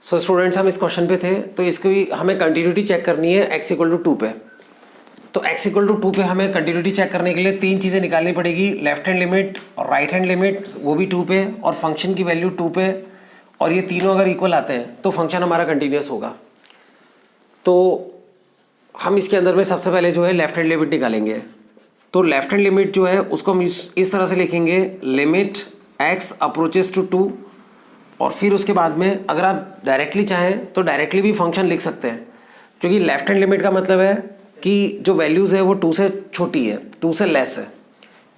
So students हम इस question पे थे, तो इसको भी हमें कंटिन्यूटी चेक करनी है x इक्वल टू 2 पे। तो x इक्वल टू 2 पे हमें कंटिन्यूटी चेक करने के लिए तीन चीज़ें निकालनी पड़ेगी, लेफ्ट हैंड लिमिट और राइट हैंड लिमिट, वो भी 2 पे, और फंक्शन की वैल्यू 2 पे, और ये तीनों अगर इक्वल आते हैं तो फंक्शन हमारा कंटिन्यूस होगा। तो हम इसके अंदर में सबसे पहले जो है लेफ्ट हैंड लिमिट निकालेंगे। तो लेफ्ट हैंड लिमिट जो है उसको हम इस तरह से लिखेंगे, लिमिट x अप्रोचेस टू 2, और फिर उसके बाद में अगर आप डायरेक्टली चाहें तो डायरेक्टली भी फंक्शन लिख सकते हैं, क्योंकि लेफ्ट हैंड लिमिट का मतलब है कि जो वैल्यूज़ है वो 2 से छोटी है, 2 से लेस है।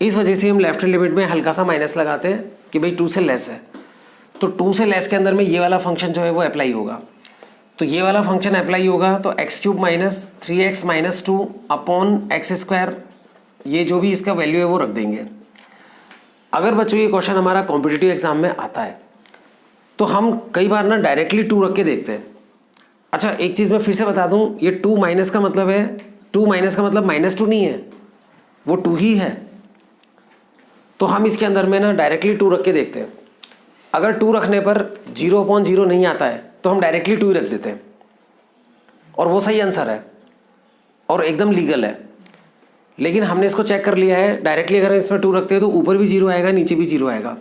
इस वजह से हम लेफ्ट हैंड लिमिट में हल्का सा माइनस लगाते हैं कि भाई 2 से लेस है। तो 2 से लेस के अंदर में ये वाला फंक्शन जो है वो अप्लाई होगा। तो ये वाला फंक्शन अप्लाई होगा तो x cube minus 3x minus 2 upon x square, ये जो भी इसका वैल्यू है वो रख देंगे। अगर बच्चों ये क्वेश्चन हमारा कॉम्पिटिटिव एग्जाम में आता है तो हम कई बार ना डायरेक्टली 2 रख के देखते हैं। अच्छा, एक चीज़ मैं फिर से बता दूं, ये 2 माइनस का मतलब है, 2 माइनस का मतलब -2 नहीं है, वो 2 ही है। तो हम इसके अंदर में ना डायरेक्टली 2 रख के देखते हैं। अगर 2 रखने पर 0/0 नहीं आता है तो हम डायरेक्टली 2 ही रख देते हैं, और वो सही आंसर है और एकदम लीगल है। लेकिन हमने इसको चेक कर लिया है, डायरेक्टली अगर इसमें 2 रखते हैं तो ऊपर भी 0 आएगा, नीचे भी 0 आएगा।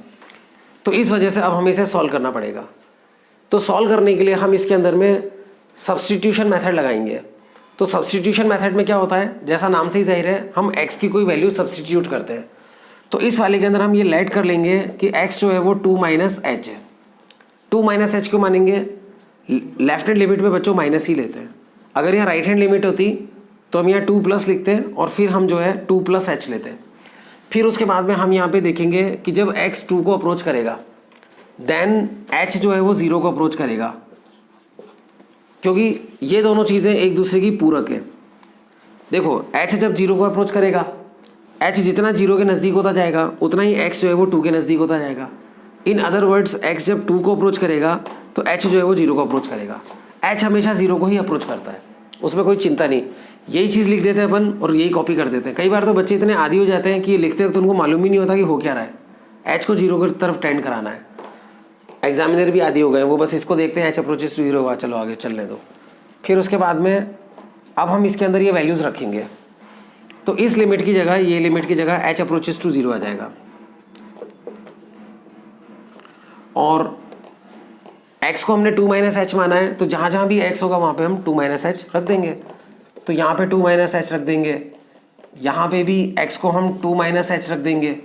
तो इस वजह से अब हमें इसे सॉल्व करना पड़ेगा। तो सॉल्व करने के लिए हम इसके अंदर में सब्स्टिट्यूशन मेथड लगाएंगे। तो सब्स्टिट्यूशन मेथड में क्या होता है, जैसा नाम से ही जाहिर है, हम x की कोई वैल्यू सब्स्टिट्यूट करते हैं। तो इस वाले के अंदर हम ये लेट कर लेंगे कि x जो है वो 2 माइनस एच है। 2 माइनस एच क्यों मानेंगे, लेफ्ट हैंड लिमिट में बच्चों माइनस ही लेते हैं। अगर यहाँ राइट हैंड लिमिट होती तो हम यहाँ 2 प्लस लिखते हैं और फिर हम जो है 2 प्लस एच लेते हैं। फिर उसके बाद में हम यहाँ पे देखेंगे कि जब x 2 को अप्रोच करेगा देन h जो है वो 0 को अप्रोच करेगा, क्योंकि ये दोनों चीज़ें एक दूसरे की पूरक है। देखो h जब 0 को अप्रोच करेगा, h जितना 0 के नज़दीक होता जाएगा उतना ही x जो है वो 2 के नज़दीक होता जाएगा। इन अदर वर्ड्स x जब 2 को अप्रोच करेगा तो h जो है वो 0 को अप्रोच करेगा। h हमेशा 0 को ही अप्रोच करता है, उसमें कोई चिंता नहीं। यही चीज़ लिख देते हैं अपन और यही कॉपी कर देते हैं। कई बार तो बच्चे इतने आदी हो जाते हैं कि ये लिखते वक्त तो उनको मालूम ही नहीं होता कि हो क्या रहा है। h को 0 की तरफ टेंड कराना है। एग्जामिनर भी आदी हो गए, वो बस इसको देखते हैं h अप्रोचेस टू 0 हुआ, चलो आगे चलने दो। फिर उसके बाद में अब हम इसके अंदर ये वैल्यूज़ रखेंगे। तो इस लिमिट की जगह, ये लिमिट की जगह h अप्रोचेस टू 0 आ जाएगा, और x को हमने 2 माइनस एच माना है, तो जहाँ जहाँ भी x होगा वहाँ पे हम 2 माइनस एच रख देंगे। तो यहाँ पे 2 माइनस एच रख देंगे, यहाँ पे भी x को हम 2 माइनस एच रख देंगे,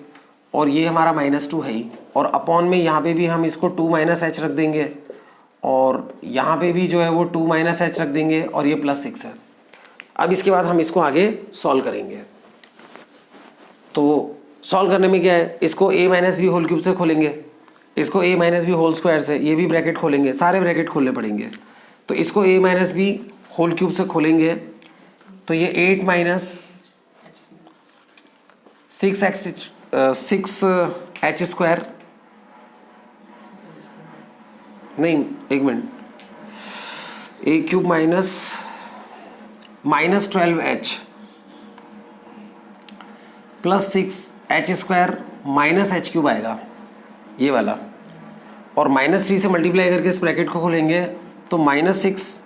और ये हमारा -2 है ही, और अपॉन में यहाँ पे भी हम इसको 2 माइनस एच रख देंगे, और यहाँ पे भी जो है वो 2 माइनस एच रख देंगे, और ये +6 है। अब इसके बाद हम इसको आगे सॉल्व करेंगे। तो सॉल्व करने में क्या है, इसको a minus B whole cube से खोलेंगे, इसको a minus B whole square से, ये भी ब्रैकेट खोलेंगे, सारे ब्रैकेट खोलने पड़ेंगे। तो इसको a minus B whole cube से खोलेंगे तो ये 8 माइनस 6h स्क्वायर, नहीं एक minute, a cube minus -12h plus 6h square minus h cube आएगा ये वाला, और -3 से मल्टीप्लाई करके इस ब्रैकेट को खोलेंगे तो -6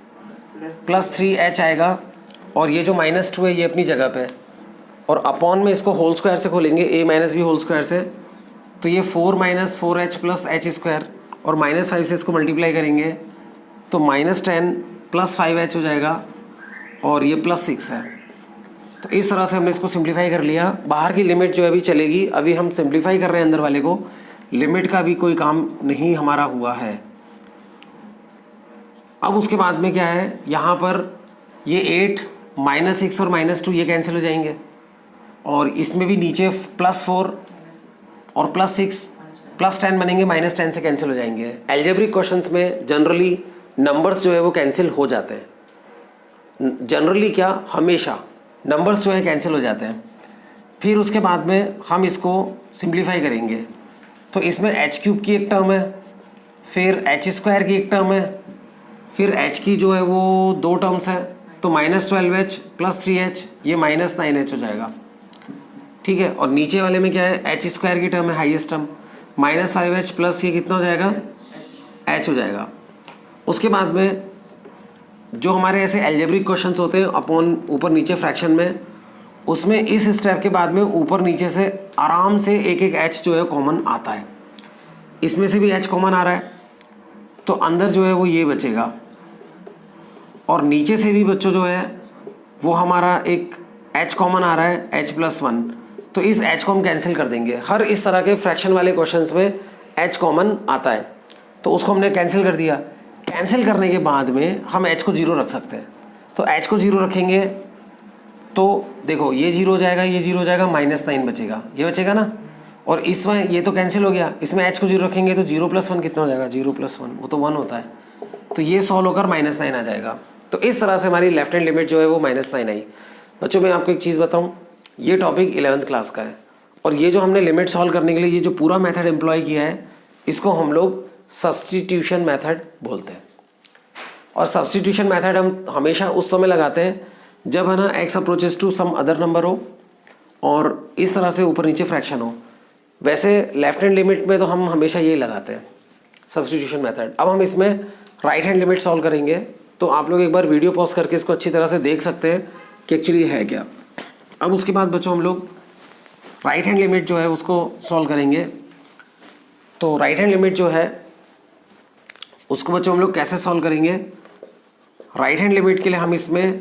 प्लस 3h आएगा, और ये जो -2 है ये अपनी जगह पे, और अपॉन में इसको होल स्क्वायर से खोलेंगे a minus B whole square से, तो ये 4 minus 4h plus h square, और -5 से इसको मल्टीप्लाई करेंगे तो -10 प्लस 5h हो जाएगा, और ये +6 है। तो इस तरह से हमने इसको सिंप्लीफाई कर लिया। बाहर की लिमिट जो है अभी चलेगी, अभी हम सिंप्लीफाई कर रहे हैं अंदर वाले को, लिमिट का भी कोई काम नहीं हमारा हुआ है। अब उसके बाद में क्या है, यहाँ पर ये 8 -6 और -2 ये कैंसिल हो जाएंगे, और इसमें भी नीचे +4 और +6 +10 बनेंगे, -10 से कैंसिल हो जाएंगे। एल्जेब्रिक क्वेश्चंस में जनरली नंबर्स जो है वो कैंसिल हो जाते हैं, जनरली क्या, हमेशा नंबर्स जो है कैंसिल हो जाते हैं। फिर उसके बाद में हम इसको सिंप्लीफाई करेंगे, तो इसमें h क्यूब की एक टर्म है, फिर h स्क्वायर की एक टर्म है, फिर h की जो है वो 2 टर्म्स है, तो -12h प्लस 3h ये -9h हो जाएगा, ठीक है। और नीचे वाले में क्या है, h स्क्वायर की टर्म है, हाईएस्ट टर्म, -5h प्लस ये कितना हो जाएगा, h हो जाएगा। उसके बाद में जो हमारे ऐसे एल्जेब्रिक क्वेश्चंस होते हैं अपॉन ऊपर नीचे फ्रैक्शन में, उसमें इस स्टेप के बाद में ऊपर नीचे से आराम से एक एक एच जो है कॉमन आता है। इसमें से भी एच कॉमन आ रहा है तो अंदर जो है वो ये बचेगा, और नीचे से भी बच्चों जो है वो हमारा एक एच कॉमन आ रहा है h+1, तो इस एच को हम कैंसिल कर देंगे। हर इस तरह के फ्रैक्शन वाले क्वेश्चंस में एच कॉमन आता है तो उसको हमने कैंसिल कर दिया। कैंसिल करने के बाद में हम एच को 0 रख सकते हैं, तो एच को 0 रखेंगे तो देखो ये 0 हो जाएगा, ये 0 हो जाएगा, -9 बचेगा, ये बचेगा ना। और इसमें ये तो कैंसिल हो गया, इसमें एच को 0 रखेंगे तो 0+1 कितना हो जाएगा, 0+1 वो तो 1 होता है, तो ये सॉल्व होकर -9 आ जाएगा। तो इस तरह से हमारी लेफ्ट हैंड लिमिट जो है वो -9 आई। बच्चों मैं आपको एक चीज़ बताऊं, ये टॉपिक 11th क्लास का है और ये जो हमने लिमिट सॉल्व करने के लिए ये जो पूरा मेथड एम्प्लॉय किया है इसको हम लोग सब्स्टिट्यूशन मेथड बोलते हैं। और सब्स्टिट्यूशन मेथड हम हमेशा उस समय लगाते हैं जब है ना x approaches to some other number हो और इस तरह से ऊपर नीचे फ्रैक्शन हो। वैसे लेफ्ट हैंड लिमिट में तो हम हमेशा यही लगाते हैं सब्स्टिट्यूशन मेथड। अब हम इसमें राइट हैंड लिमिट सॉल्व करेंगे, तो आप लोग एक बार वीडियो पॉज करके इसको अच्छी तरह से देख सकते हैं कि एक्चुअली है क्या। अब उसके बाद बच्चों हम लोग राइट हैंड लिमिट जो है उसको सॉल्व करेंगे। तो राइट हैंड लिमिट जो है उसको बच्चों हम लोग कैसे सॉल्व करेंगे, राइट हैंड लिमिट के लिए हम इसमें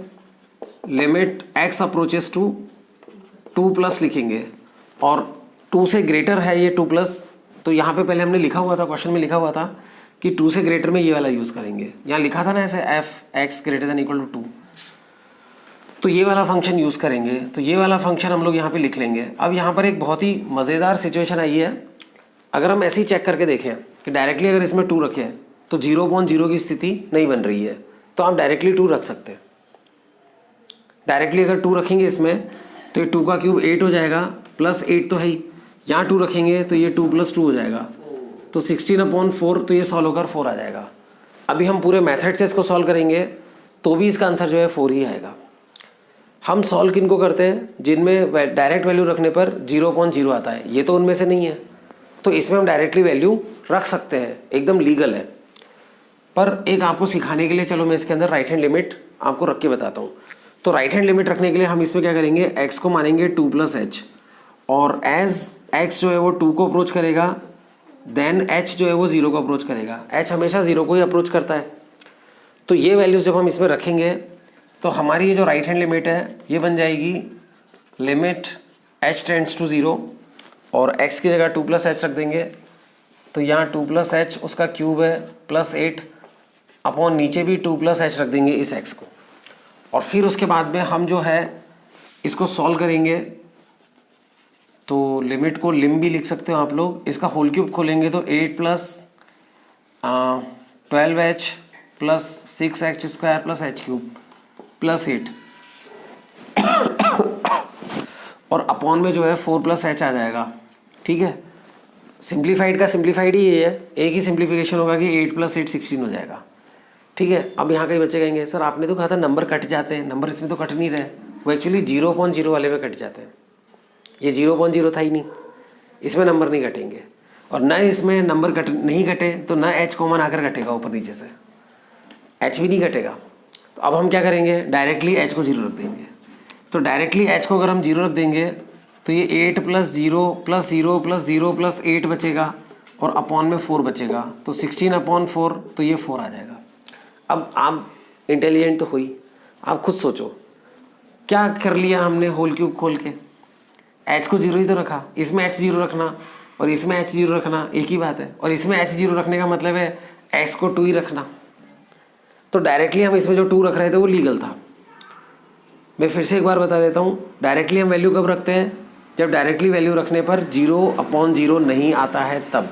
लिमिट x अप्रोचेस टू 2+ लिखेंगे और 2 से ग्रेटर है ये 2+, तो यहाँ पे पहले हमने लिखा हुआ था, क्वेश्चन में लिखा हुआ था कि 2 से ग्रेटर में ये वाला यूज़ करेंगे। यहाँ लिखा था ना ऐसे f(x > 2), तो ये वाला फंक्शन यूज़ करेंगे, तो ये वाला फंक्शन हम लोग यहाँ पे लिख लेंगे। अब यहाँ पर एक बहुत ही मज़ेदार सिचुएशन आई है, अगर हम ऐसे ही चेक करके देखें कि डायरेक्टली अगर इसमें 2 रखें तो 0.0 की स्थिति नहीं बन रही है, तो आप डायरेक्टली 2 रख सकते हैं। डायरेक्टली अगर 2 रखेंगे इसमें तो ये 2 का क्यूब 8 हो जाएगा, +8 तो है ही, यहाँ 2 रखेंगे तो ये 2 + 2 हो जाएगा, तो 16/4, तो ये सॉल्व होकर 4 आ जाएगा। अभी हम पूरे मेथड से इसको सॉल्व करेंगे तो भी इसका आंसर जो है 4 ही आएगा। हम सॉल्व किन को करते हैं, जिनमें डायरेक्ट वैल्यू रखने पर 0.0 आता है, ये तो उनमें से नहीं है, तो इसमें हम डायरेक्टली वैल्यू रख सकते हैं, एकदम लीगल है। पर एक आपको सिखाने के लिए चलो मैं इसके अंदर राइट हैंड लिमिट आपको रख के बताता हूँ। तो राइट हैंड लिमिट रखने के लिए हम इसमें क्या करेंगे, x को मानेंगे 2 + h, और एज x जो है वो 2 को अप्रोच करेगा देन h जो है वो 0 को अप्रोच करेगा। h हमेशा 0 को ही अप्रोच करता है, तो ये वैल्यूज जब हम इसमें रखेंगे तो हमारी ये जो राइट हैंड लिमिट है ये बन जाएगी लिमिट h टेंड्स टू 0, और x की जगह 2 + h रख देंगे, तो यहाँ 2 + h उसका क्यूब है +8 अपॉन नीचे भी 2 + h रख देंगे इस x को। और फिर उसके बाद में हम जो है इसको सॉल्व करेंगे, तो लिमिट को लिम भी लिख सकते हो आप लोग। इसका होल क्यूब खोलेंगे तो 8 + 12h + 6h² + h³ +8 और अपॉन में जो है 4 + h आ जाएगा। ठीक है, सिंप्लीफाइड का सिंप्लीफाइड ही ये है, एक ही सिंप्लीफिकेशन होगा कि 8 + 8 16 हो जाएगा। ठीक है, अब यहाँ कई बच्चे कहेंगे सर आपने तो कहा था नंबर कट जाते हैं, नंबर इसमें तो कट नहीं रहे, वो एक्चुअली 0.0 वाले में कट जाते हैं। ये 0.0 था ही नहीं, इसमें नंबर नहीं कटेंगे, और न इसमें नंबर कट नहीं कटे तो ना h कॉमन आकर कटेगा ऊपर नीचे से, h भी नहीं कटेगा। तो अब हम क्या करेंगे, डायरेक्टली h को 0 रख देंगे। तो डायरेक्टली h को अगर हम 0 रख देंगे तो ये 8 + 0 + 0 + 0 + 8 बचेगा और अपॉन में 4 बचेगा, तो 16/4, तो ये 4 आ जाएगा। अब आप इंटेलिजेंट तो हुई, आप खुद सोचो क्या कर लिया हमने, होल क्यूब खोल के h को 0 ही तो रखा, इसमें h 0 रखना और इसमें h 0 रखना एक ही बात है, और इसमें h 0 रखने का मतलब है x को 2 ही रखना। तो डायरेक्टली हम इसमें जो 2 रख रहे थे वो लीगल था। मैं फिर से एक बार बता देता हूँ, डायरेक्टली हम वैल्यू कब रखते हैं, जब डायरेक्टली वैल्यू रखने पर 0/0 नहीं आता है तब।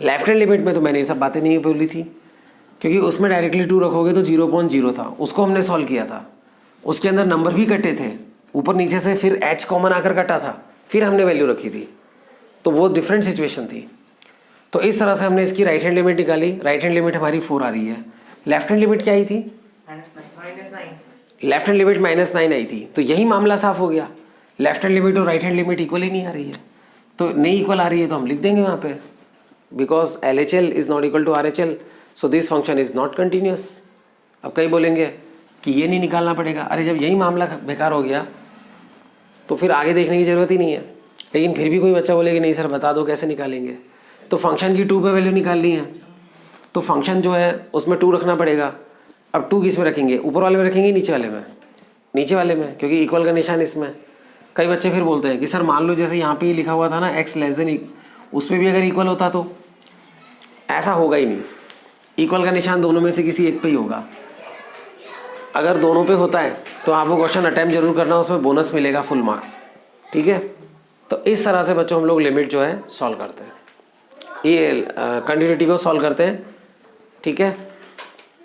लेफ्ट हैंड लिमिट में तो मैंने ये सब बातें नहीं बोली थी, क्योंकि उसमें डायरेक्टली 2 रखोगे तो 0.0 था, उसको हमने सॉल्व किया था, उसके अंदर नंबर भी कटे थे ऊपर नीचे से, फिर h कॉमन आकर कटा था, फिर हमने वैल्यू रखी थी, तो वो डिफरेंट सिचुएशन थी। तो इस तरह से हमने इसकी राइट हैंड लिमिट निकाली। राइट हैंड लिमिट हमारी 4 आ रही है। लेफ्ट हैंड लिमिट क्या आई थी, लेफ्ट हैंड लिमिट -9 आई थी, तो यही मामला साफ हो गया। लेफ्ट हैंड लिमिट और राइट हैंड लिमिट इक्वल ही नहीं आ रही है, तो नहीं इक्वल आ रही है तो हम लिख देंगे वहाँ पे, because LHL is not equal to RHL, so this function is not continuous. अब कई बोलेंगे कि ये नहीं निकालना पड़ेगा, अरे जब यही मामला बेकार हो गया तो फिर आगे देखने की ज़रूरत ही नहीं है। लेकिन फिर भी कोई बच्चा बोलेगा नहीं सर बता दो कैसे निकालेंगे। तो फंक्शन की 2 पे वैल्यू निकालनी है, तो फंक्शन जो है उसमें 2 रखना पड़ेगा। अब 2 किस में रखेंगे, ऊपर वाले में रखेंगे नीचे वाले में? नीचे वाले में, क्योंकि इक्वल का निशान इसमें। कई बच्चे फिर बोलते हैं कि सर मान लो जैसे यहाँ पे लिखा हुआ था ना x लेस देन, उस पर भी अगर इक्वल होता तो? ऐसा होगा ही नहीं, इक्वल का निशान दोनों में से किसी एक पे ही होगा। अगर दोनों पे होता है तो आपको क्वेश्चन अटैम्प्ट जरूर करना, उसमें बोनस मिलेगा फुल मार्क्स, ठीक है। तो इस तरह से बच्चों हम लोग लिमिट जो है सॉल्व करते हैं, ये कंटिन्यूटी को सॉल्व करते हैं, ठीक है।